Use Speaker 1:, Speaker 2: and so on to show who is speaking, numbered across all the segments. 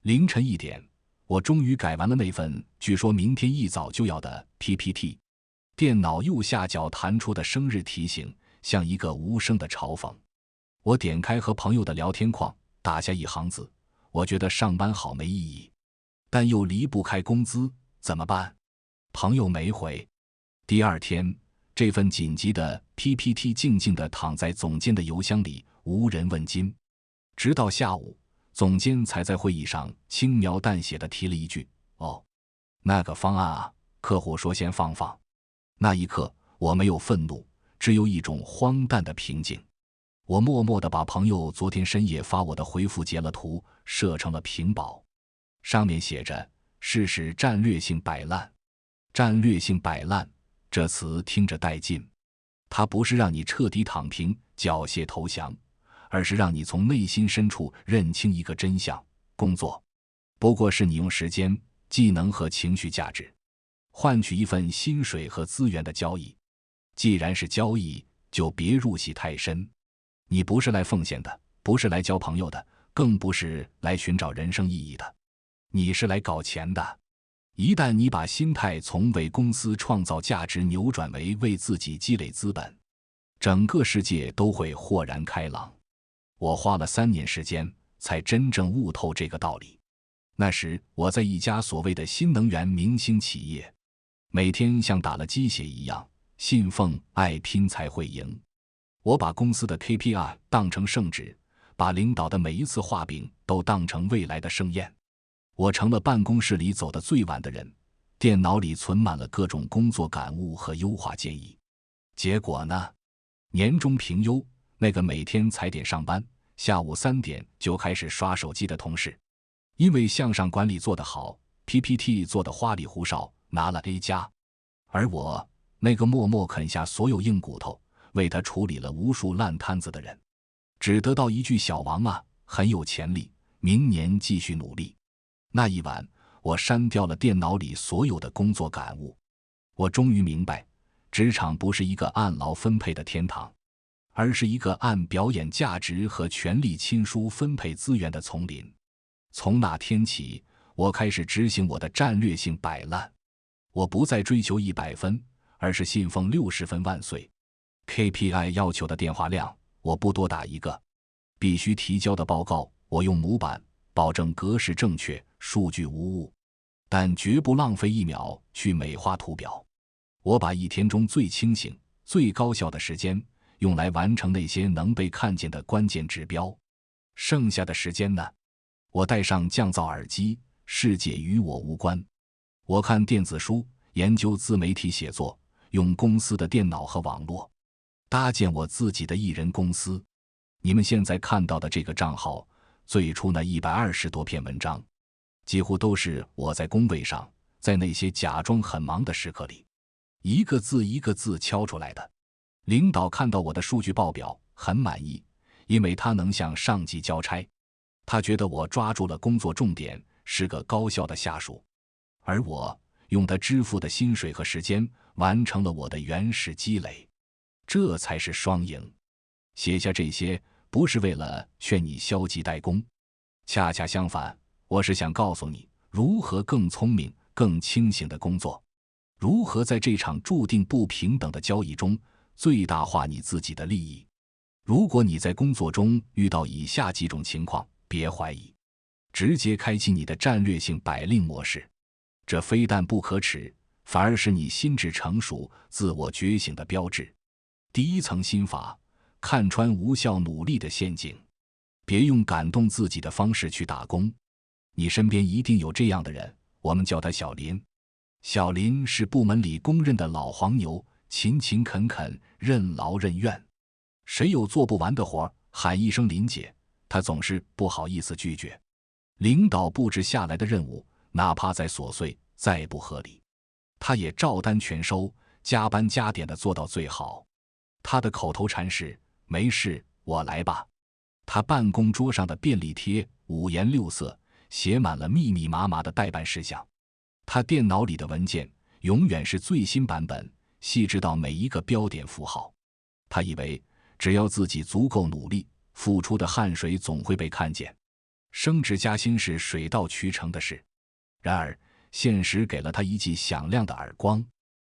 Speaker 1: 凌晨1点，我终于改完了那份据说明天一早就要的 PPT。电脑右下角弹出的生日提醒，像一个无声的嘲讽。我点开和朋友的聊天框，打下一行字：我觉得上班好没意义，但又离不开工资，怎么办？朋友没回。第二天，这份紧急的 PPT 静静地躺在总监的邮箱里，无人问津。直到下午，总监才在会议上轻描淡写地提了一句：哦，那个方案啊，客户说先放放。那一刻，我没有愤怒，只有一种荒诞的平静。我默默地把朋友昨天深夜发我的回复截了图，设成了屏保，上面写着：试试战略性摆烂。战略性摆烂这词听着带劲，它不是让你彻底躺平缴械投降，而是让你从内心深处认清一个真相：工作不过是你用时间、技能和情绪价值换取一份薪水和资源的交易。既然是交易，就别入戏太深。你不是来奉献的，不是来交朋友的，更不是来寻找人生意义的，你是来搞钱的。一旦你把心态从为公司创造价值扭转为为自己积累资本，整个世界都会豁然开朗。我花了3年时间才真正悟透这个道理。那时我在一家所谓的新能源明星企业，每天像打了鸡血一样信奉爱拼才会赢。我把公司的 KPI 当成圣旨，把领导的每一次画饼都当成未来的盛宴。我成了办公室里走得最晚的人，电脑里存满了各种工作感悟和优化建议。结果呢？年终评优，那个每天踩点上班，下午3点就开始刷手机的同事，因为向上管理做得好， PPT 做得花里胡哨，拿了 A+。而我，那个默默啃下所有硬骨头，为他处理了无数烂摊子的人，只得到一句：小王啊，很有潜力，明年继续努力。那一晚，我删掉了电脑里所有的工作感悟。我终于明白，职场不是一个按劳分配的天堂，而是一个按表演价值和权力亲疏分配资源的丛林。从那天起，我开始执行我的战略性摆烂。我不再追求100分，而是信奉60分万岁。KPI 要求的电话量，我不多打一个；必须提交的报告，我用模板，保证格式正确，数据无误，但绝不浪费1秒去美化图表。我把一天中最清醒、最高效的时间用来完成那些能被看见的关键指标。剩下的时间呢？我戴上降噪耳机，世界与我无关。我看电子书，研究自媒体写作，用公司的电脑和网络搭建我自己的艺人公司。你们现在看到的这个账号，最初那120多篇文章，几乎都是我在工位上，在那些假装很忙的时刻里，一个字一个字敲出来的。领导看到我的数据报表很满意，因为他能向上级交差，他觉得我抓住了工作重点，是个高效的下属。而我用他支付的薪水和时间完成了我的原始积累，这才是双赢。写下这些不是为了劝你消极怠工，恰恰相反，我是想告诉你如何更聪明、更清醒地工作，如何在这场注定不平等的交易中最大化你自己的利益。如果你在工作中遇到以下几种情况，别怀疑，直接开启你的战略性摆令模式。这非但不可耻，反而是你心智成熟、自我觉醒的标志。第一层心法，看穿无效努力的陷阱。别用感动自己的方式去打工。你身边一定有这样的人，我们叫他小林。小林是部门里公认的老黄牛，勤勤恳恳，任劳任怨。谁有做不完的活，喊一声林姐，他总是不好意思拒绝。领导布置下来的任务，哪怕再琐碎、再不合理，他也照单全收，加班加点的做到最好。他的口头禅是：没事，我来吧。他办公桌上的便利贴五颜六色，写满了密密麻麻的待办事项。他电脑里的文件永远是最新版本，细致到每一个标点符号。他以为只要自己足够努力，付出的汗水总会被看见。升职加薪是水到渠成的事，然而现实给了他一记响亮的耳光。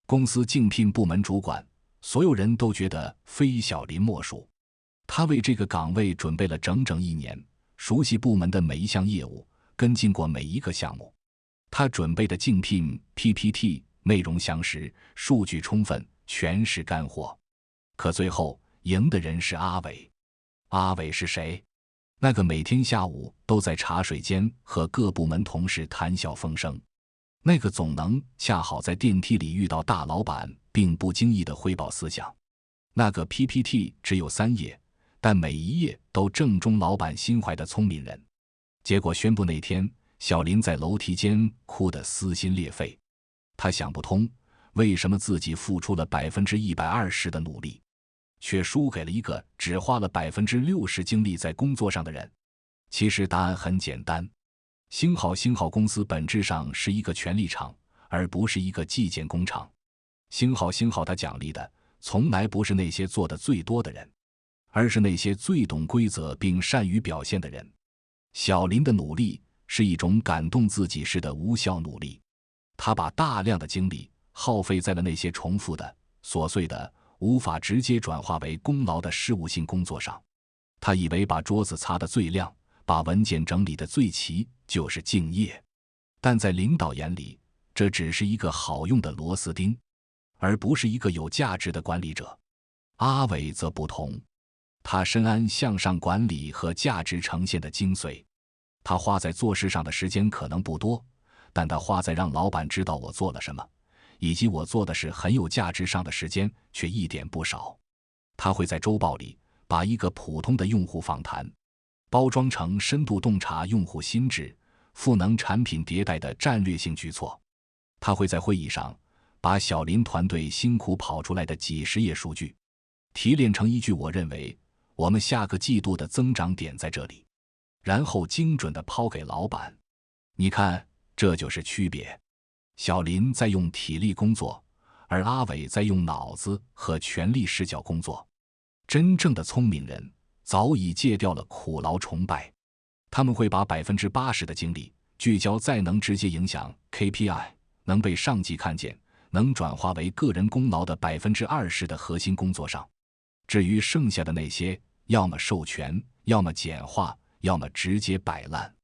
Speaker 1: 公司竞聘部门主管，所有人都觉得非小林莫属。他为这个岗位准备了整整1年，熟悉部门的每一项业务，跟进过每一个项目。他准备的竞聘 PPT 内容详实，数据充分，全是干货。可最后赢的人是阿伟。阿伟是谁？那个每天下午都在茶水间和各部门同事谈笑风生，那个总能恰好在电梯里遇到大老板并不经意地汇报思想，那个 PPT 只有3页，但每一页都正中老板心怀的聪明人。结果宣布那天，小林在楼梯间哭得撕心裂肺。他想不通，为什么自己付出了120%的努力，却输给了一个只花了60%精力在工作上的人。其实答案很简单，星号公司本质上是一个权力场，而不是一个计件工厂。星号它奖励的从来不是那些做的最多的人，而是那些最懂规则并善于表现的人。小林的努力是一种感动自己式的无效努力，他把大量的精力耗费在了那些重复的、琐碎的、无法直接转化为功劳的事务性工作上。他以为把桌子擦得最亮，把文件整理得最齐就是敬业，但在领导眼里，这只是一个好用的螺丝钉，而不是一个有价值的管理者。阿伟则不同，他深谙向上管理和价值呈现的精髓。他花在做事上的时间可能不多，但他花在让老板知道我做了什么，以及我做的是很有价值上的时间却一点不少。他会在周报里把一个普通的用户访谈包装成深度洞察用户心智、赋能产品迭代的战略性举措。他会在会议上把小林团队辛苦跑出来的几十页数据提炼成一句我认为我们下个季度的增长点在这里，然后精准地抛给老板。你看，这就是区别。小林在用体力工作，而阿伟在用脑子和权力视角工作。真正的聪明人早已戒掉了苦劳崇拜，他们会把80%的精力聚焦在能直接影响 KPI、能被上级看见、能转化为个人功劳的20%的核心工作上。至于剩下的那些，要么授权，要么简化，要么直接摆烂。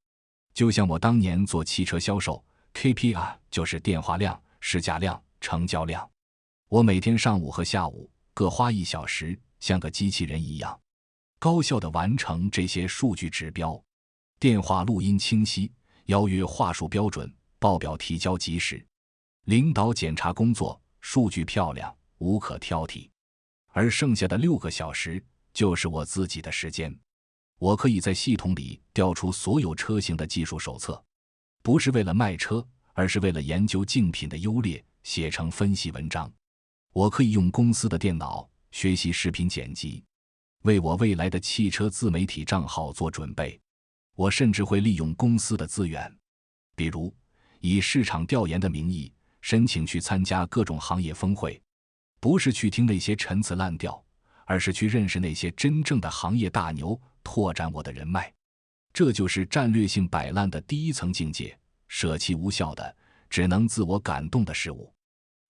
Speaker 1: 就像我当年做汽车销售， KPI 就是电话量、试驾量、成交量。我每天上午和下午各花1小时，像个机器人一样高效地完成这些数据指标。电话录音清晰，邀约话术标准，报表提交及时，领导检查工作数据漂亮，无可挑剔。而剩下的6个小时就是我自己的时间。我可以在系统里调出所有车型的技术手册，不是为了卖车，而是为了研究竞品的优劣，写成分析文章。我可以用公司的电脑学习视频剪辑，为我未来的汽车自媒体账号做准备。我甚至会利用公司的资源，比如以市场调研的名义申请去参加各种行业峰会，不是去听那些陈词滥调，而是去认识那些真正的行业大牛，拓展我的人脉。这就是战略性摆烂的第一层境界，舍弃无效的、只能自我感动的事物，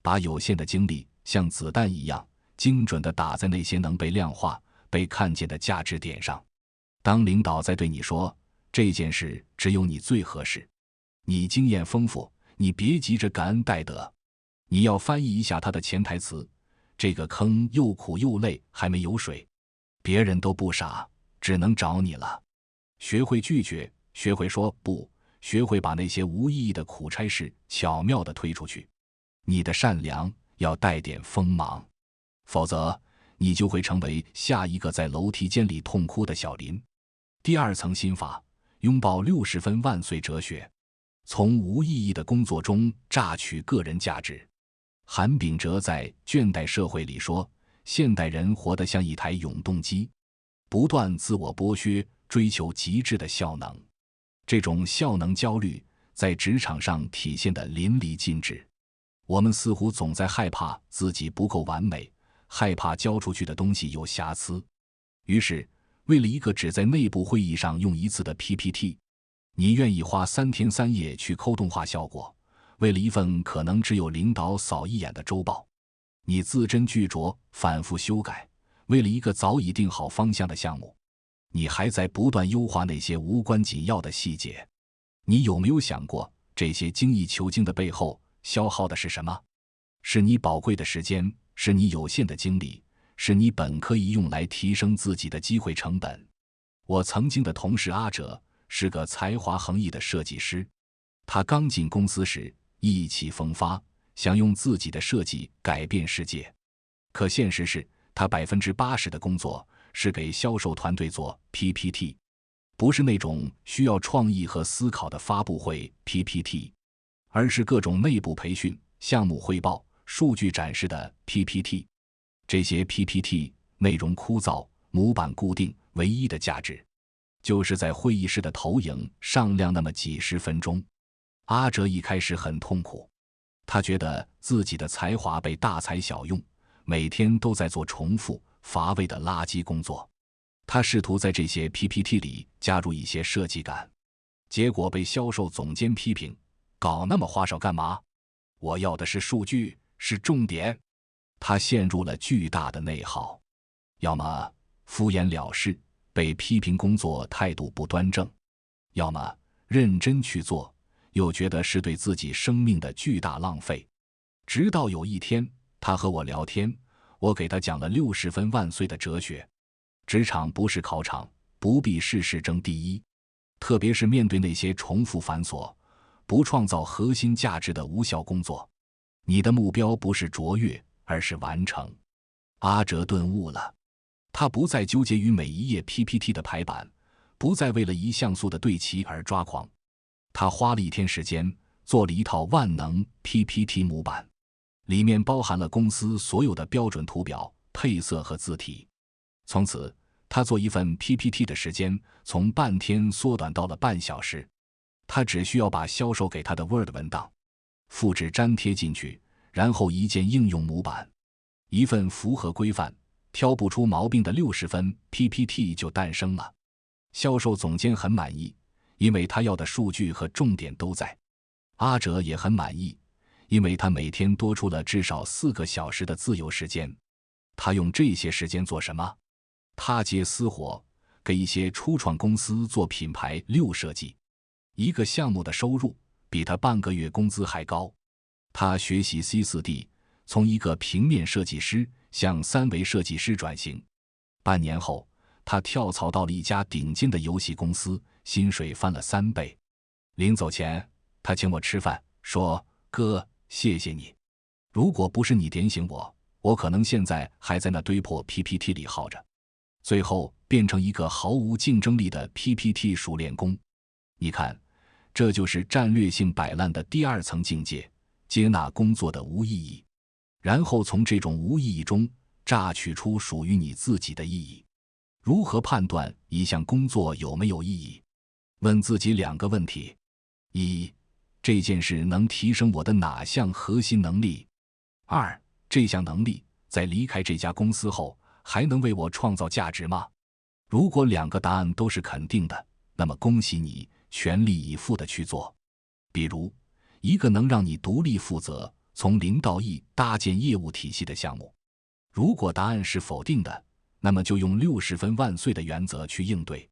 Speaker 1: 把有限的精力像子弹一样精准地打在那些能被量化、被看见的价值点上。当领导在对你说这件事只有你最合适，你经验丰富，你别急着感恩戴德，你要翻译一下他的潜台词：这个坑又苦又累，还没有水，别人都不傻，只能找你了。学会拒绝，学会说不，学会把那些无意义的苦差事巧妙地推出去。你的善良要带点锋芒，否则你就会成为下一个在楼梯间里痛哭的小林。第2层心法，拥抱60分万岁哲学，从无意义的工作中榨取个人价值。韩炳哲在《倦怠社会》里说，现代人活得像一台永动机，不断自我剥削，追求极致的效能。这种效能焦虑在职场上体现得淋漓尽致。我们似乎总在害怕自己不够完美，害怕交出去的东西有瑕疵。于是为了一个只在内部会议上用1次的 PPT，你愿意花3天3夜去抠动画效果，为了一份可能只有领导扫一眼的周报。你字斟句酌，反复修改，为了一个早已定好方向的项目。你还在不断优化那些无关紧要的细节。你有没有想过，这些精益求精的背后消耗的是什么？是你宝贵的时间，是你有限的精力，是你本可以用来提升自己的机会成本。我曾经的同事阿哲是个才华横溢的设计师，他刚进公司时意气风发，想用自己的设计改变世界。可现实是，他80%的工作是给销售团队做 PPT， 不是那种需要创意和思考的发布会 PPT， 而是各种内部培训、项目汇报、数据展示的 PPT。 这些 PPT 内容枯燥，模板固定，唯一的价值就是在会议室的投影上亮那么几十分钟。阿哲一开始很痛苦，他觉得自己的才华被大材小用，每天都在做重复乏味的垃圾工作。他试图在这些 PPT 里加入一些设计感，结果被销售总监批评，搞那么花哨干嘛？我要的是数据，是重点。他陷入了巨大的内耗，要么敷衍了事，被批评工作态度不端正，要么认真去做，又觉得是对自己生命的巨大浪费。直到有一天，他和我聊天，我给他讲了60分万岁的哲学。职场不是考场，不必事事争第一，特别是面对那些重复繁琐、不创造核心价值的无效工作。你的目标不是卓越，而是完成。阿哲顿悟了，他不再纠结于每一页 PPT 的排版，不再为了一像素的对齐而抓狂。他花了1天时间做了一套万能 PPT 模板，里面包含了公司所有的标准图表、配色和字体。从此，他做一份 PPT 的时间从半天缩短到了半小时。他只需要把销售给他的 Word 文档复制粘贴进去，然后一键应用模板，一份符合规范、挑不出毛病的60分 PPT 就诞生了。销售总监很满意，因为他要的数据和重点都在。阿哲也很满意，因为他每天多出了至少4个小时的自由时间。他用这些时间做什么？他接私活，给一些初创公司做品牌6设计，一个项目的收入比他半个月工资还高。他学习 C4D， 从一个平面设计师向3维设计师转型。半年后，他跳槽到了一家顶尖的游戏公司，薪水翻了3倍。临走前，他请我吃饭，说：“哥，谢谢你，如果不是你点醒我，我可能现在还在那堆破 PPT 里耗着。”最后变成一个毫无竞争力的 PPT 熟练工。你看，这就是战略性摆烂的第2层境界，接纳工作的无意义，然后从这种无意义中榨取出属于你自己的意义。如何判断一项工作有没有意义？问自己2个问题：一，这件事能提升我的哪项核心能力？2，这项能力在离开这家公司后还能为我创造价值吗？如果2个答案都是肯定的，那么恭喜你，全力以赴地去做。比如，一个能让你独立负责，从零到一搭建业务体系的项目。如果答案是否定的，那么就用60分万岁的原则去应对。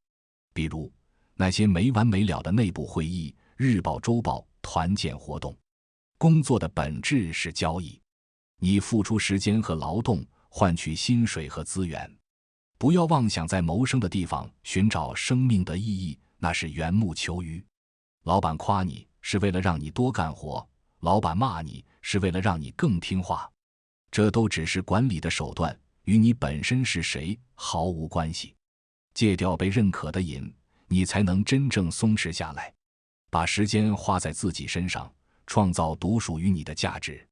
Speaker 1: 比如，那些没完没了的内部会议、日报、周报、团建活动。工作的本质是交易，你付出时间和劳动，换取薪水和资源。不要妄想在谋生的地方寻找生命的意义，那是缘木求鱼。老板夸你是为了让你多干活，老板骂你是为了让你更听话，这都只是管理的手段，与你本身是谁毫无关系。戒掉被认可的瘾，你才能真正松弛下来，把时间花在自己身上，创造独属于你的价值。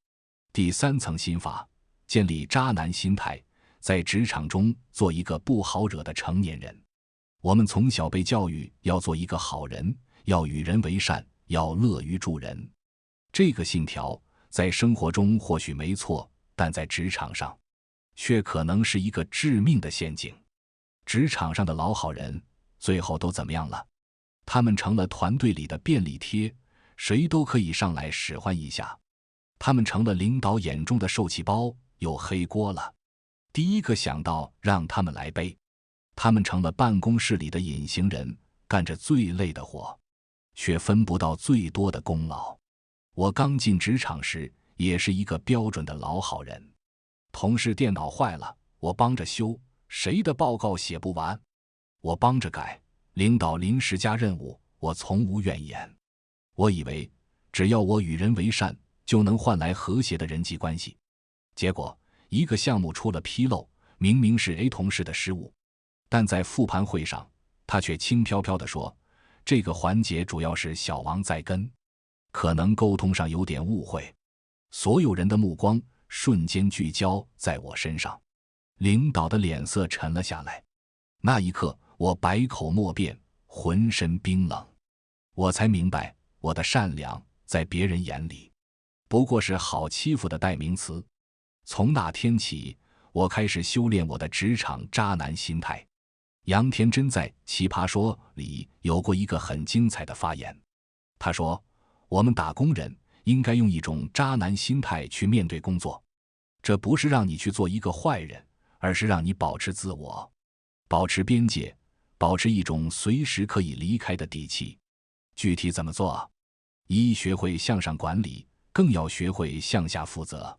Speaker 1: 第3层心法，建立渣男心态，在职场中做一个不好惹的成年人。我们从小被教育要做一个好人，要与人为善，要乐于助人。这个信条在生活中或许没错，但在职场上却可能是一个致命的陷阱。职场上的老好人最后都怎么样了？他们成了团队里的便利贴，谁都可以上来使唤一下。他们成了领导眼中的受气包，有黑锅了，第一个想到让他们来背。他们成了办公室里的隐形人，干着最累的活，却分不到最多的功劳。我刚进职场时也是一个标准的老好人，同事电脑坏了，我帮着修；谁的报告写不完，我帮着改；领导临时加任务，我从无怨言。我以为只要我与人为善，就能换来和谐的人际关系。结果一个项目出了纰漏，明明是 A 同事的失误，但在复盘会上，他却轻飘飘地说，这个环节主要是小王在跟，可能沟通上有点误会。所有人的目光瞬间聚焦在我身上，领导的脸色沉了下来。那一刻，我百口莫辩，浑身冰冷。我才明白，我的善良在别人眼里不过是好欺负的代名词。从那天起，我开始修炼我的职场渣男心态。杨天真在《奇葩说》里有过一个很精彩的发言，他说，我们打工人应该用一种渣男心态去面对工作，这不是让你去做一个坏人，而是让你保持自我，保持边界，保持一种随时可以离开的底气。具体怎么做？一、学会向上管理，更要学会向下负责。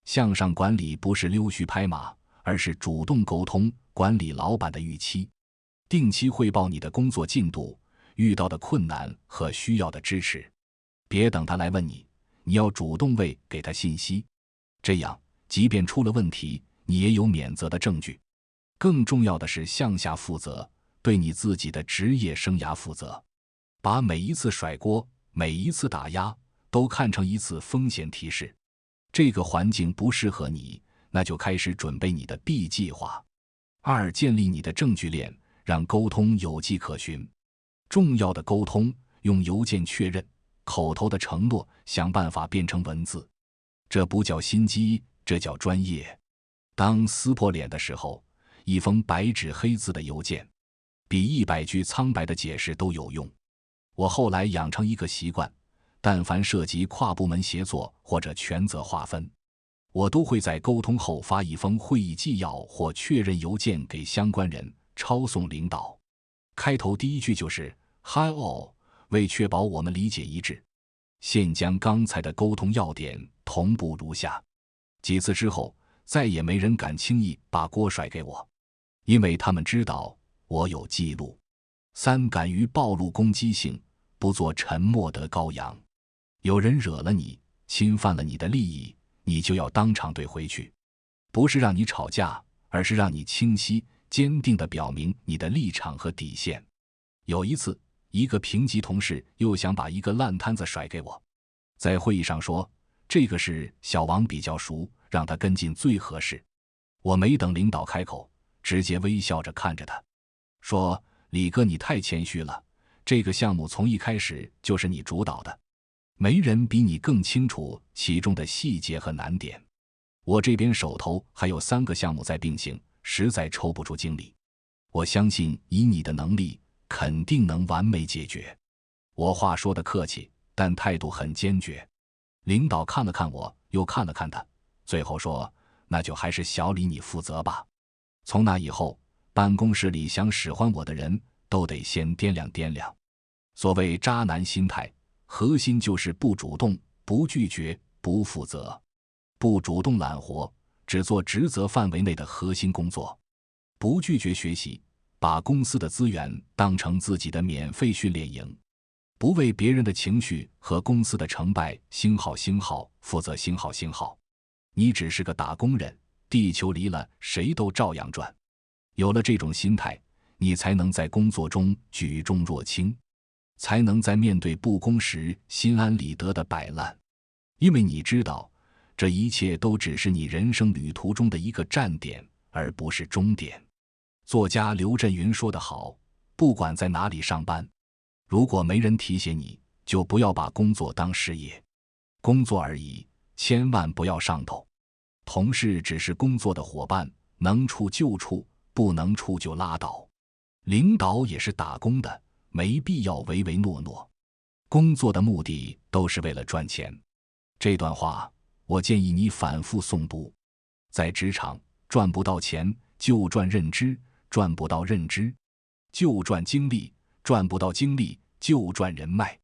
Speaker 1: 向上管理不是溜须拍马，而是主动沟通，管理老板的预期，定期汇报你的工作进度，遇到的困难和需要的支持。别等他来问你，你要主动给他信息，这样即便出了问题，你也有免责的证据。更重要的是向下负责，对你自己的职业生涯负责，把每一次甩锅，每一次打压都看成一次风险提示。这个环境不适合你，那就开始准备你的 B 计划。二、建立你的证据链，让沟通有迹可循。重要的沟通用邮件确认，口头的承诺想办法变成文字，这不叫心机，这叫专业。当撕破脸的时候，一封白纸黑字的邮件比100句苍白的解释都有用。我后来养成一个习惯，但凡涉及跨部门协作或者权责划分，我都会在沟通后发一封会议纪要或确认邮件给相关人，抄送领导。开头第一句就是 Hi all， 为确保我们理解一致，现将刚才的沟通要点同步如下。几次之后，再也没人敢轻易把锅甩给我，因为他们知道我有记录。三、敢于暴露攻击性，不做沉默的羔羊。有人惹了你，侵犯了你的利益，你就要当场怼回去，不是让你吵架，而是让你清晰坚定地表明你的立场和底线。有一次，一个评级同事又想把一个烂摊子甩给我，在会议上说，这个事小王比较熟，让他跟进最合适。我没等领导开口，直接微笑着看着他，说，李哥，你太谦虚了，这个项目从一开始就是你主导的，没人比你更清楚其中的细节和难点。我这边手头还有3个项目在并行，实在抽不出精力。我相信以你的能力，肯定能完美解决。我话说得客气，但态度很坚决。领导看了看我，又看了看他，最后说，那就还是小李你负责吧。从那以后，办公室里想使唤我的人都得先掂量掂量。所谓渣男心态，核心就是不主动、不拒绝、不负责。不主动揽活，只做职责范围内的核心工作；不拒绝学习，把公司的资源当成自己的免费训练营；不为别人的情绪和公司的成败星号负责星号。你只是个打工人，地球离了谁都照样转。有了这种心态，你才能在工作中举重若轻，才能在面对不公时心安理得地摆烂。因为你知道，这一切都只是你人生旅途中的一个站点，而不是终点。作家刘震云说得好，不管在哪里上班，如果没人提携你，就不要把工作当事业。工作而已，千万不要上头。同事只是工作的伙伴，能处就处，不能处就拉倒。领导也是打工的，没必要唯唯诺诺。工作的目的都是为了赚钱。这段话，我建议你反复诵读。在职场，赚不到钱就赚认知，赚不到认知就赚精力，赚不到精力就赚人脉。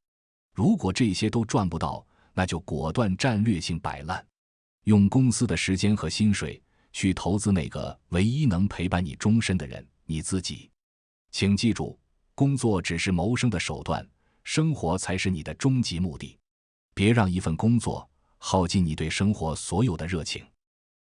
Speaker 1: 如果这些都赚不到，那就果断战略性摆烂，用公司的时间和薪水去投资那个唯一能陪伴你终身的人，你自己。请记住，工作只是谋生的手段，生活才是你的终极目的。别让一份工作耗尽你对生活所有的热情。